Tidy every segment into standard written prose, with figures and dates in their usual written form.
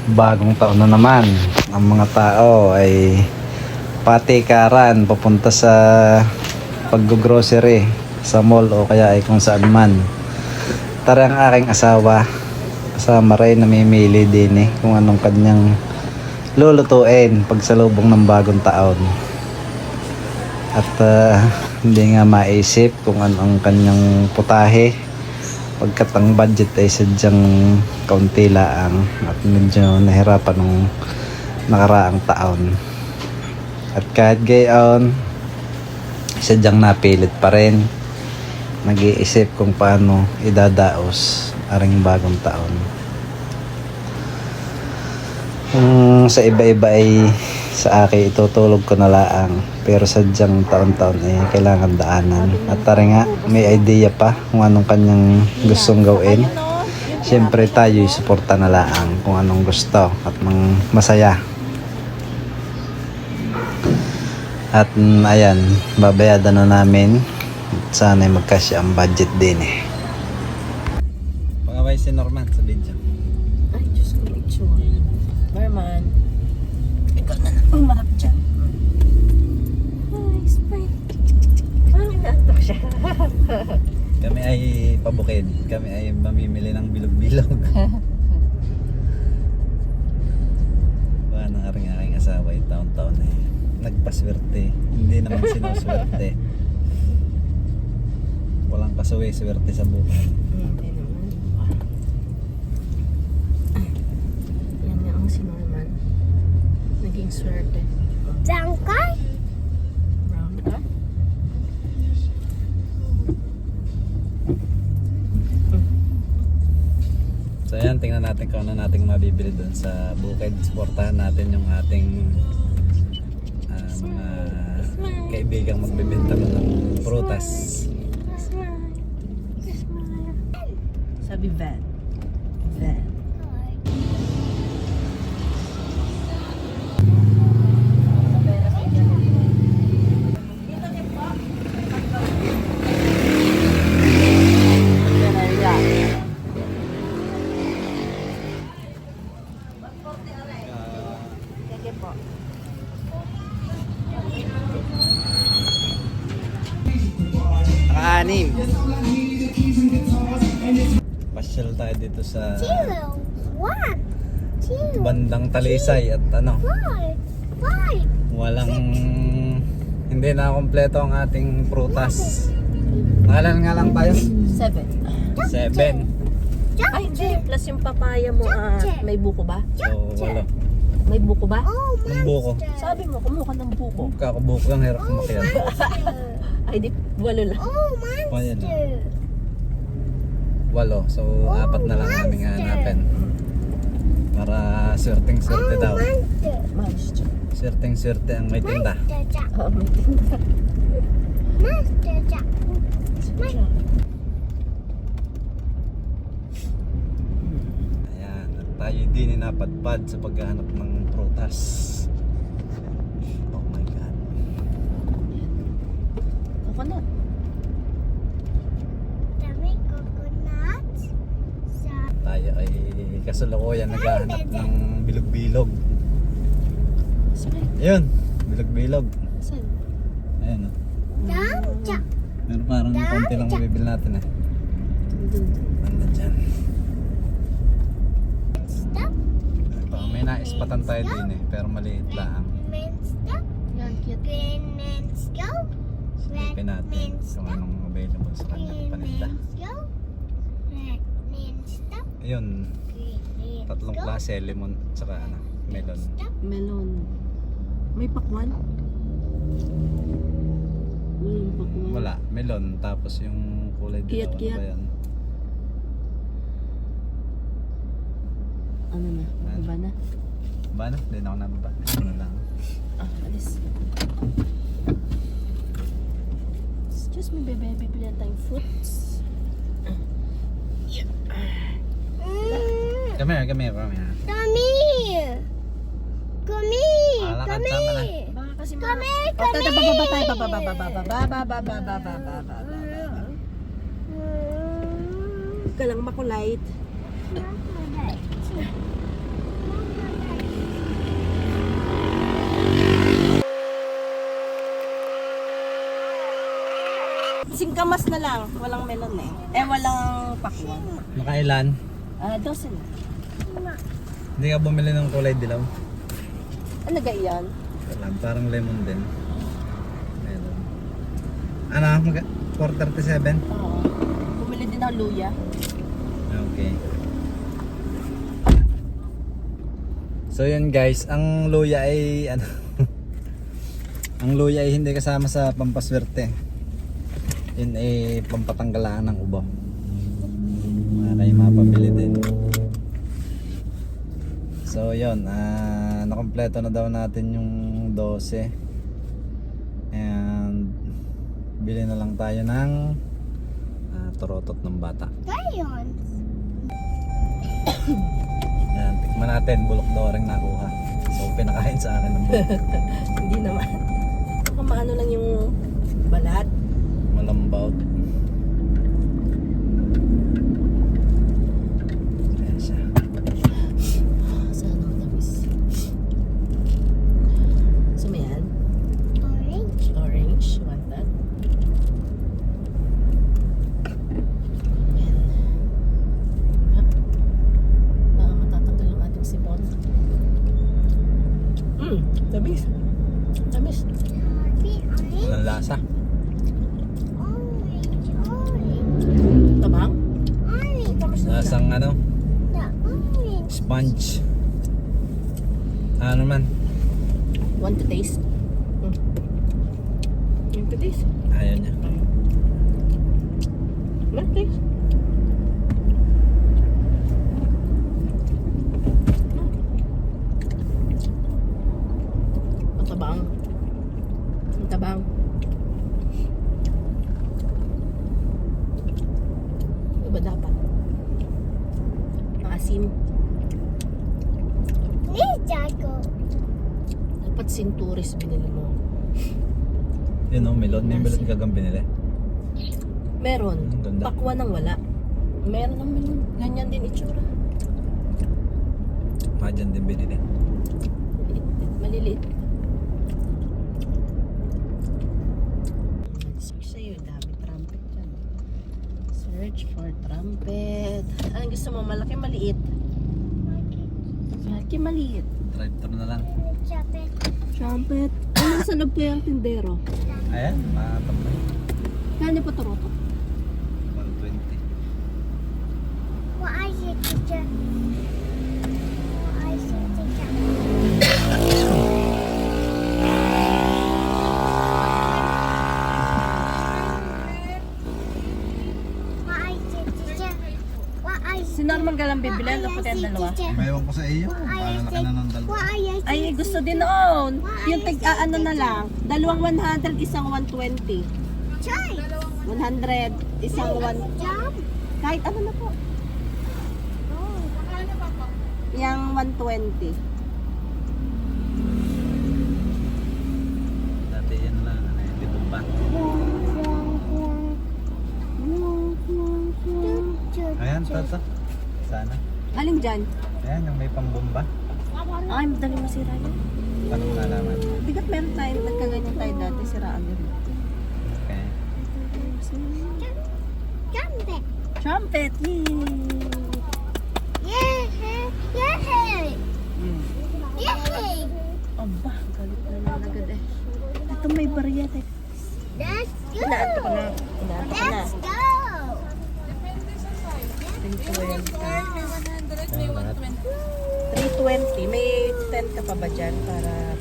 Bagong taon na naman. Ang mga tao ay patikaran papunta sa pag-grocery sa mall o kaya ay kung saan man. Tara ang aking asawa kasama rin namimili din kung anong kanyang lulutuin pagsalubong ng bagong taon. At hindi nga maisip kung anong kanyang putahe pagkat ang budget ay sadyang kaunti laang at medyo nahirapan nung nakaraang taon. At kahit gayon, sadyang napilit pa rin. Nag-iisip kung paano idadaos aring bagong taon. Sa iba-iba ay sa akin itutulog ko na laang, pero sadyang taon-taon ay kailangan daanan. At tara nga, may idea pa kung anong kanyang gustong gawin. Siyempre tayo suporta na laang kung anong gusto at masaya. At ayan, babayadan na namin. Sana'y magkasya ang budget din Pangaway si Norman sa video. Ay, Diyos ko, Rachel. Norman, ikaw na lang umarap dyan. Ay, smile. Parang naantok siya. Kami ay pabukid. Kami ay mamimili ng bilog-bilog. Paano aring asawa ay taon-taon nagpaswerte. Hindi naman sinuswerte. Walang kasuwi-swerte sa buhay. Hindi naman. Yan nga ang si Norman. Naging swerte. Brown car? Brown ka? So ayan, tingnan natin kung ano nating mabibili doon sa bukid. Suportahan natin yung ating mga kaibigang magbibenta ng prutas. Sabi van. Van. Anim. Pasyal tayo dito sa 2, 1, 2, bandang Talisay at 4, 5. walang hindi na kompleto ang ating prutas. Nakalan nga lang tayo? 7. 7. Ay, hindi. Plus yung papaya mo, may buko ba? So wala. May buko ba? Oh, Ang buko. Sabi mo, kumuha ka ng buko. Kakabuko lang, hirap kumakyat. Ay, di, 8 lang. Oh, Ayan na. monster. 8. So 4 na lang namin hanapin. Para swerteng-swerte daw. Monster. Monster. Swerteng-swerte ang may tinda. Monster Jack. Oh, may tinda. Monster Jack. Ayan, at tayo din napadpad sa paghahanap ng prutas. Oh my God. Coconut. Dami coconut. Sa Tayo ay kasalukuyan naghahanap ng bilog-bilog. Smile. Ayun, bilog-bilog. Saan? Ayan o. Dam Jack. Pero parang konti lang mabibili natin Dun. Banda dyan. Stop. Ito, may naispatan tayo din pero maliit lang. Men stop. Yan, cute. Green men go. Silipin natin kung anong available sa kanyang Green paninda. men go. Red men stop. Ayun, Green men tatlong go. klase, lemon tsaka melon. Stop. Melon. May pakwan? Walang pakwan. Wala, melon tapos yung kulay dilaw. Ano Kiyat-kiyat. ba yan? Ano na? Iba na? Ba na? Hindi na ako nababa. Ano lang. Ah, alis. Excuse me, bebe. Bibili na tayong fruits. Come here, come here, come here. Come here. Come here. Alakad Come sama na. here. Baka kasi Come here. Oh, Come bababa here. tayo. Bababa. Huwag ka lang makulight. gamas na lang. Walang melon eh. Walang pakwan. Makailan? 12 na. Hindi ka bumili ng kulay dilaw? Ano ga yan? Wala, parang lemon din. Meron. Ano? 437? Oo. Bumili din ng luya. Okay. So yun guys, ang luya ay ano ang luya ay hindi kasama sa pampaswerte. Yun ay pampatanggalaan ng ubo. Para kayo mapabili din. So yun, nakompleto na daw natin yung 12. And bili na lang tayo ng torotot ng bata. Crayons. Yan, tikman natin, bulok daw rin nakuha. So pinakain sa akin ng bulok. Hindi naman. Baka maano lang yung balat. Malambaw. Ayan siya. Sana matamis. So may yan? Orange. Orange. Want that? Ayan. Baka matatanggal ang ating sipon. Tamis. Tamis. Orange. Walang lasa. Orange. Orange. Tabang? Orange. Lasang ano, The orange. sponge. Ano man? Want to taste? Want to taste? Ayaw niya. Want to taste? Matabang. Matabang. Ano ba dapat? Maasim. This Jaco. Dapat sinturis binili mo. Yun o, melon. May melon kagang binili. Meron. Ang ganda. Pakwa nang wala. Meron ng melon. Ganyan din itsura. Madyan din binili. Maliliit. Search sa'yo. Dami trumpet dyan. Search for trumpet. Anong gusto mo? Malaki, maliit? Malaki, maliit. Drive-thru na lang. Chocolate. Trumpet. Anong sa loob ko yung tindero? Ayan, matambay. Kano pa toroto? 120. What is it, teacher? What is it, teacher? What is it, teacher? What is Si Norman ka lang bibilan o pati ang dalawa? Mayroon ko sa iyo. Paano na ka na ng dalawa? Ay, gusto din noon. Yung ano na lang. Dalawang 100, isang 120. 100, isang 1... Jump. Kahit ano na po. Yang 120. Dati yan lang. Ano yun, di ba? Ayan, tata. Sana. Alin dyan? Ayan, yung may pambomba. Ay, madali masira yun. Paano mo nalaman? Bigat meron tayo, nagkaganyan tayo dati, siraan din. Okay. Jump it. Trumpet! Yay! Yeah. Yeah. Yeah. Aba, galit na naman agad eh. Ito may barya eh. Let's go. Inaanto ka na. Inaanto ka na. Let's go. 320. May 10 ka pa ba dyan para...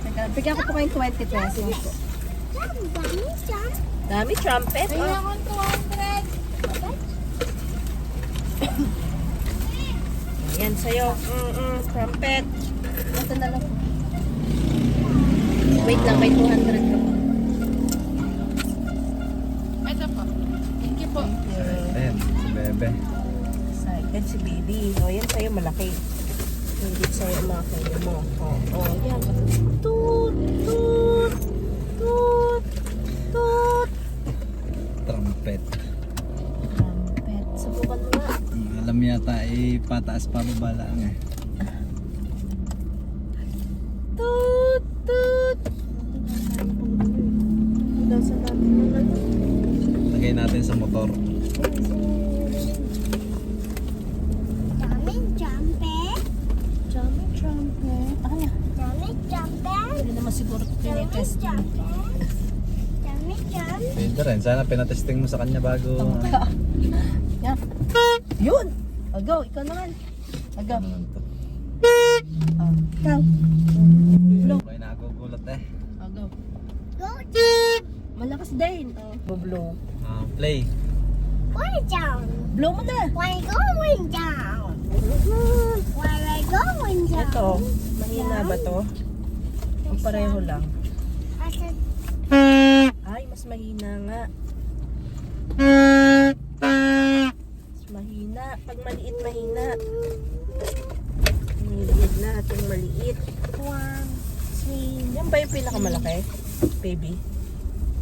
Teka, bigyan ko po kayong 20 pesos. Jump, bunny, jump. Dami trumpet. Oh. Yan sa'yo. Trumpet. Ito na lang. Wait lang, may 200 ka pa. Ito po. Thank you po. Ayan, si Bebe. Excited si baby. O, yan sa'yo malaki. Hindi sa'yo mga kayo mo. O, yan. Toot! Toot! Toot! Toot! Trumpet. Trumpet. Subukan mo nga. Alam yata ay pataas pa baba lang eh. Toot! Toot! Daw Saan natin yung ano? Lagay natin sa motor. Daming jumping. Jumping trumpet. Ay, Daming jumping. hindi naman siguro Daming tinitest mo. jumping. Daming jumping. Pwede rin. Sana pinatesting mo sa kanya bago. Yan. Yun! Agaw, ikaw naman. Agaw. Ano to? Ikaw. May nagugulat eh. Agaw. Go down. Malakas din. Blow. Play. Way down. Blow mo na. Why going down? Why I going down? Ito, mahina ba to? O pareho lang? I said, Ay, mas mahina nga. Mas mahina. Pag maliit, mahina. Nilid natin maliit. 1, 3, Yan ba yung pinakamalaki? Baby?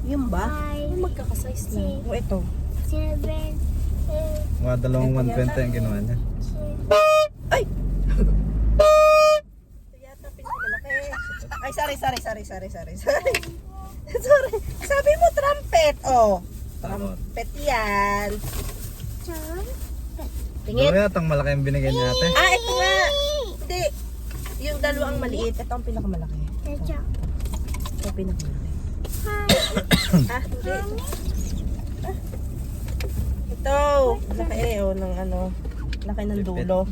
Yun ba? Yung magkakasize na. O ito. 7, 8, Mga dalawang 120 ang ginawa niya. 6. Ay! Ito yata pinakamalaki. Ay, sorry. Sorry. Sabi mo trumpet. Oh. Trumpet yan. Tingin. Ano yatang malaki ang binigay niya ate? Ah, ito nga. Hindi. Yung dalawang maliit. Ito ang pinakamalaki. Ito ang pinakamalaki. Hindi. Ito. Laki ng ano. Laki ng dulo.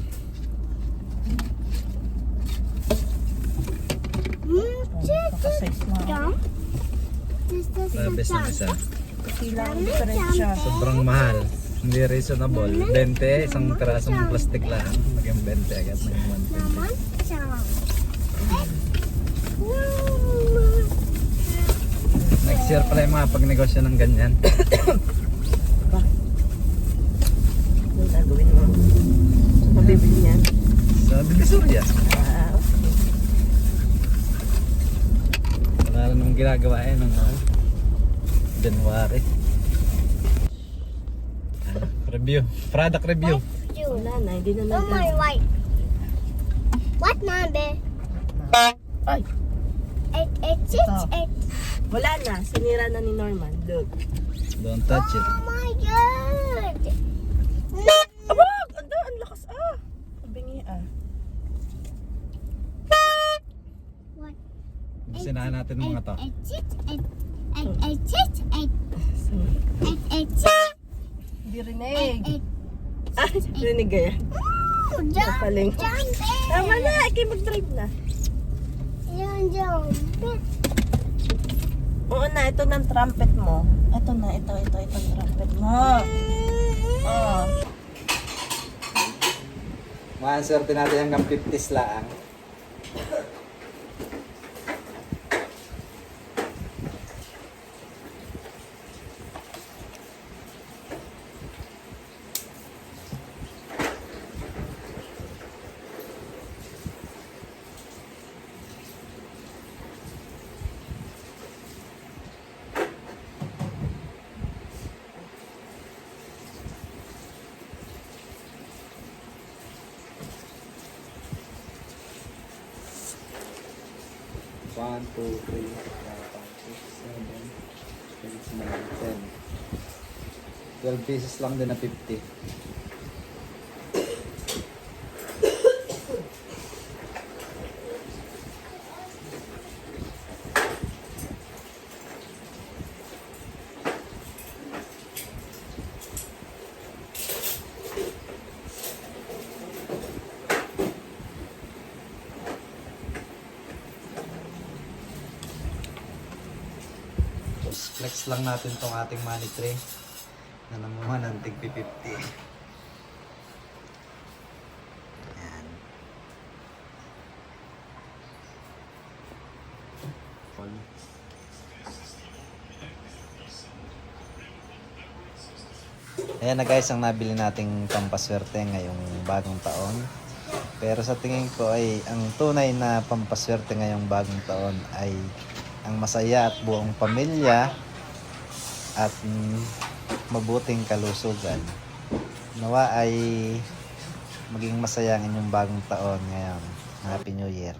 Nakasize na. Jump. This is Labis na jump. isa. Silang diferensya. Sobrang mahal. Hindi reasonable. 20, isang pirasong plastic lang. Naging 20 agad ng 120. Naman, jump. Next year pala yung mga pagnegosyo ng ganyan. Ano gagawin mo? Saan ka bibili niyan? Sa Divisoria. Ah, okay. Wala na namang ginagawa eh ng January. Review. Product review. Wala na, hindi na Oh my natin. white. What number? Ay, 8, 8, 6, Ito. 8. wala na. Sinira na ni Norman. Look. Don't touch it. Oh my god. Aba! Ang lakas ah! Bingi ah. What? Sinahan natin ng mga to. 8, 6, 8. 8, 6, 8. 8, 8, 6. Hindi rinig. 8, 8. Ah, rinig ka yan. Jump. Kapaling. Jump. Tama na, ikay mag-drive na. Jump. Oo na, ito ng trumpet mo. Ito na, ito ang trumpet mo. Oh. Maanswerte natin hanggang 50s lang. One, 2, 3, 4, 5, 6, 7, 8, 9, 10. 12 pieces lang din na 50. Flex lang natin tong ating money tray na namuha ng tig 50. Ayan. Full. Ayan na guys ang nabili nating pampaswerte ngayong bagong taon. Pero sa tingin ko ay ang tunay na pampaswerte ngayong bagong taon ay ang masaya at buong pamilya at mabuting kalusugan. Nawa ay maging masaya ang inyong bagong taon ngayon. Happy New Year.